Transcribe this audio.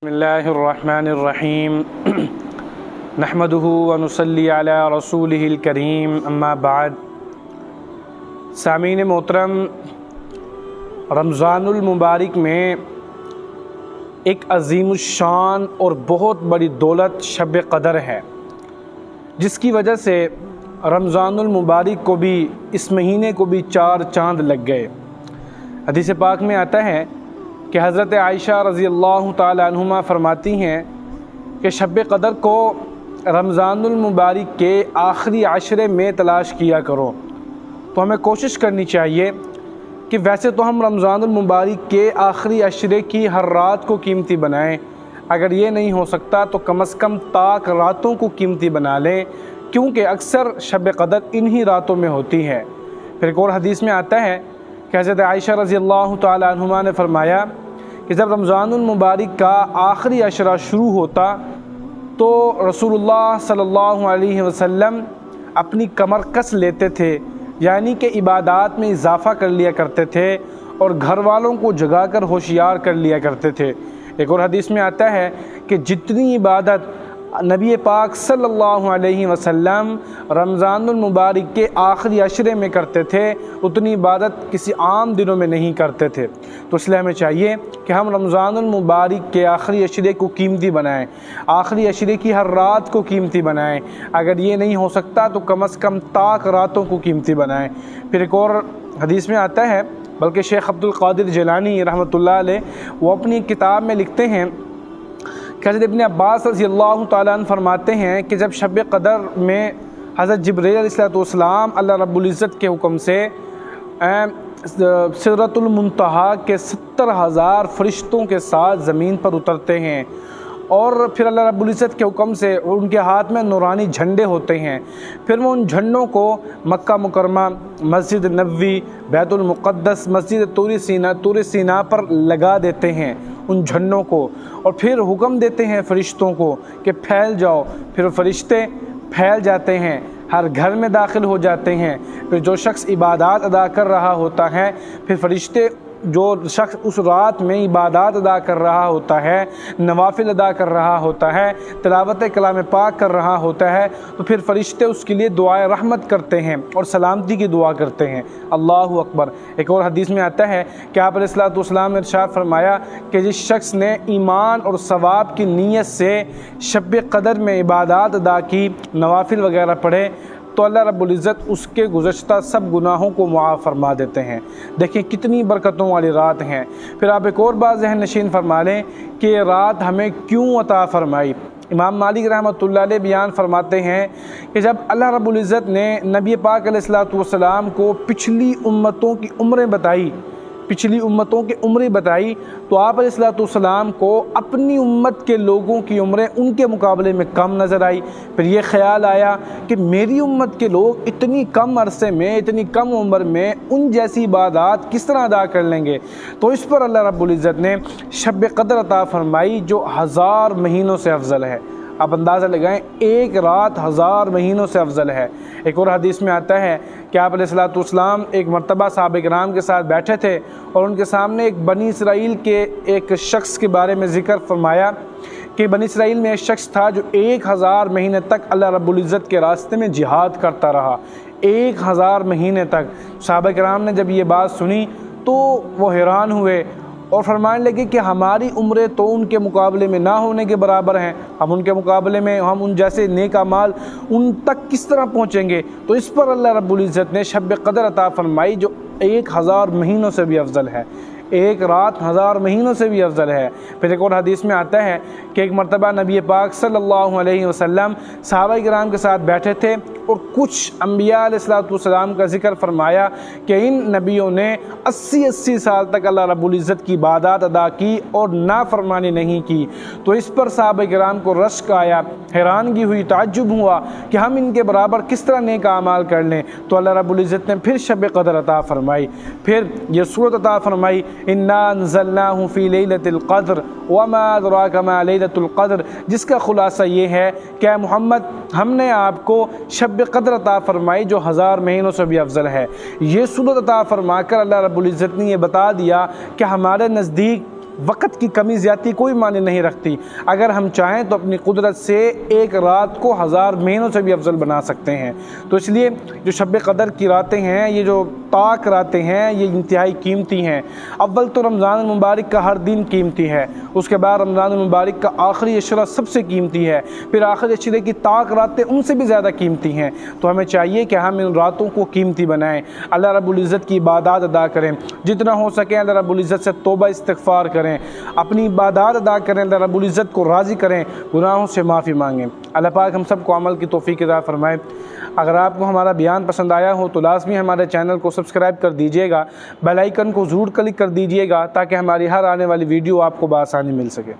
بسم اللہ الرحمن الرحیم نحمدہ ونصلی علی رسولہ الکریم اما بعد۔ سامعین محترم، رمضان المبارک میں ایک عظیم الشان اور بہت بڑی دولت شب قدر ہے، جس کی وجہ سے رمضان المبارک کو بھی، اس مہینے کو بھی 4 چاند لگ گئے۔ حدیث پاک میں آتا ہے کہ حضرت عائشہ رضی اللہ تعالی عنہما فرماتی ہیں کہ شب قدر کو رمضان المبارک کے آخری عشرے میں تلاش کیا کرو۔ تو ہمیں کوشش کرنی چاہیے کہ ویسے تو ہم رمضان المبارک کے آخری عشرے کی ہر رات کو قیمتی بنائیں، اگر یہ نہیں ہو سکتا تو کم از کم طاق راتوں کو قیمتی بنا لیں، کیونکہ اکثر شب قدر انہی راتوں میں ہوتی ہے۔ پھر ایک اور حدیث میں آتا ہے کہ حضرت عائشہ رضی اللہ تعالی عنہما نے فرمایا کہ جب رمضان المبارک کا آخری عشرہ شروع ہوتا تو رسول اللہ صلی اللہ علیہ وسلم اپنی کمر کس لیتے تھے، یعنی کہ عبادات میں اضافہ کر لیا کرتے تھے اور گھر والوں کو جگا کر ہوشیار کر لیا کرتے تھے۔ ایک اور حدیث میں آتا ہے کہ جتنی عبادت نبی پاک صلی اللہ علیہ وسلم رمضان المبارک کے آخری عشرے میں کرتے تھے، اتنی عبادت کسی عام دنوں میں نہیں کرتے تھے۔ تو اس لیے ہمیں چاہیے کہ ہم رمضان المبارک کے آخری عشرے کو قیمتی بنائیں، آخری عشرے کی ہر رات کو قیمتی بنائیں، اگر یہ نہیں ہو سکتا تو کم از کم طاق راتوں کو قیمتی بنائیں۔ پھر ایک اور حدیث میں آتا ہے، بلکہ شیخ عبد القادر جیلانی رحمۃ اللہ علیہ وہ اپنی کتاب میں لکھتے ہیں کہ حضرت ابن عباس رضی اللہ تعالیٰ عنہ فرماتے ہیں کہ جب شب قدر میں حضرت جبرائیل علیہ السلام اللہ رب العزت کے حکم سے سدرۃ المنتہا کے 70,000 فرشتوں کے ساتھ زمین پر اترتے ہیں، اور پھر اللہ رب العزت کے حکم سے ان کے ہاتھ میں نورانی جھنڈے ہوتے ہیں، پھر وہ ان جھنڈوں کو مکہ مکرمہ، مسجد نبوی، بیت المقدس، مسجد طور سینا پر لگا دیتے ہیں ان جھنڈوں کو، اور پھر حکم دیتے ہیں فرشتوں کو کہ پھیل جاؤ، پھر فرشتے پھیل جاتے ہیں، ہر گھر میں داخل ہو جاتے ہیں۔ پھر جو شخص عبادات ادا کر رہا ہوتا ہے، پھر فرشتے جو شخص اس رات میں عبادات ادا کر رہا ہوتا ہے، نوافل ادا کر رہا ہوتا ہے، تلاوت کلام پاک کر رہا ہوتا ہے، تو پھر فرشتے اس کے لیے دعائے رحمت کرتے ہیں اور سلامتی کی دعا کرتے ہیں۔ اللہ اکبر۔ ایک اور حدیث میں آتا ہے کہ آپ علیہ السلام نے ارشاد فرمایا کہ جس شخص نے ایمان اور ثواب کی نیت سے شب قدر میں عبادات ادا کی، نوافل وغیرہ پڑھے، تو اللہ رب العزت اس کے گزشتہ سب گناہوں کو معاف فرما دیتے ہیں۔ دیکھیں کتنی برکتوں والی رات ہیں۔ پھر آپ ایک اور بات ذہن نشین فرما لیں کہ یہ رات ہمیں کیوں عطا فرمائی۔ امام مالک رحمۃ اللہ علیہ بیان فرماتے ہیں کہ جب اللہ رب العزت نے نبی پاک علیہ السلام کو پچھلی امتوں کی عمریں بتائی، تو آپ علیہ السلام کو اپنی امت کے لوگوں کی عمریں ان کے مقابلے میں کم نظر آئی۔ پھر یہ خیال آیا کہ میری امت کے لوگ اتنی کم عرصے میں، اتنی کم عمر میں ان جیسی عبادات کس طرح ادا کر لیں گے، تو اس پر اللہ رب العزت نے شب قدر عطا فرمائی جو 1000 مہینوں سے افضل ہے۔ آپ اندازہ لگائیں، ایک رات 1000 مہینوں سے افضل ہے۔ ایک اور حدیث میں آتا ہے کہ آپ علیہ السلام ایک مرتبہ صحابہ کرام کے ساتھ بیٹھے تھے، اور ان کے سامنے ایک بنی اسرائیل کے ایک شخص کے بارے میں ذکر فرمایا کہ بنی اسرائیل میں ایک شخص تھا جو 1000 مہینے تک اللہ رب العزت کے راستے میں جہاد کرتا رہا۔ 1000 مہینے تک صحابہ کرام نے جب یہ بات سنی تو وہ حیران ہوئے اور فرمانے لگے کہ ہماری عمریں تو ان کے مقابلے میں نہ ہونے کے برابر ہیں، ہم ان کے مقابلے میں، ہم ان جیسے نیک اعمال ان تک کس طرح پہنچیں گے۔ تو اس پر اللہ رب العزت نے شب قدر عطا فرمائی جو 1000 مہینوں سے بھی افضل ہے، ایک رات 1000 مہینوں سے بھی افضل ہے۔ پھر ایک اور حدیث میں آتا ہے کہ ایک مرتبہ نبی پاک صلی اللہ علیہ وسلم صحابہ کرام کے ساتھ بیٹھے تھے، اور کچھ انبیاء علیہ السلام کا ذکر فرمایا کہ ان نبیوں نے 80 سال تک اللہ رب العزت کی عبادات ادا کی اور نافرمانی نہیں کی۔ تو اس پر صحابہ کرام کو رشک آیا، حیرانگی ہوئی، تعجب ہوا کہ ہم ان کے برابر کس طرح نیک اعمال کر لیں۔ تو اللہ رب العزت نے پھر شب قدر عطا فرمائی، پھر یہ سورت عطا فرمائی، انا انزلناہ فی لیلۃ القدر وما ادراک ما لیلۃ القدر، جس کا خلاصہ یہ ہے کہ اے محمد ہم نے آپ کو شب قدر عطا فرمائی جو 1000 مہینوں سے بھی افضل ہے۔ یہ سورت عطا فرما کر اللہ رب العزت نے یہ بتا دیا کہ ہمارے نزدیک وقت کی کمی زیادتی کوئی معنی نہیں رکھتی۔ اگر ہم چاہیں تو اپنی قدرت سے ایک رات کو 1000 مہینوں سے بھی افضل بنا سکتے ہیں۔ تو اس لیے جو شب قدر کی راتیں ہیں، یہ جو پاک راتیں ہیں، یہ انتہائی قیمتی ہیں۔ اول تو رمضان المبارک کا ہر دن قیمتی ہے، اس کے بعد رمضان المبارک کا آخری عشرہ سب سے قیمتی ہے، پھر آخری عشرے کی طاق راتیں ان سے بھی زیادہ قیمتی ہیں۔ تو ہمیں چاہیے کہ ہم ان راتوں کو قیمتی بنائیں، اللہ رب العزت کی عبادات ادا کریں، جتنا ہو سکے اللہ رب العزت سے توبہ استغفار کریں، اپنی عبادات ادا کریں، اللہ رب العزت کو راضی کریں، گناہوں سے معافی مانگیں۔ اللہ پاک ہم سب کو عمل کی توفیق عطا فرمائے۔ اگر آپ کو ہمارا بیان پسند آیا ہو تو لازمی ہمارے چینل کو سبسکرائب کر دیجئے گا، بیل آئیکن کو ضرور کلک کر دیجئے گا تاکہ ہماری ہر آنے والی ویڈیو آپ کو بآسانی مل سکے۔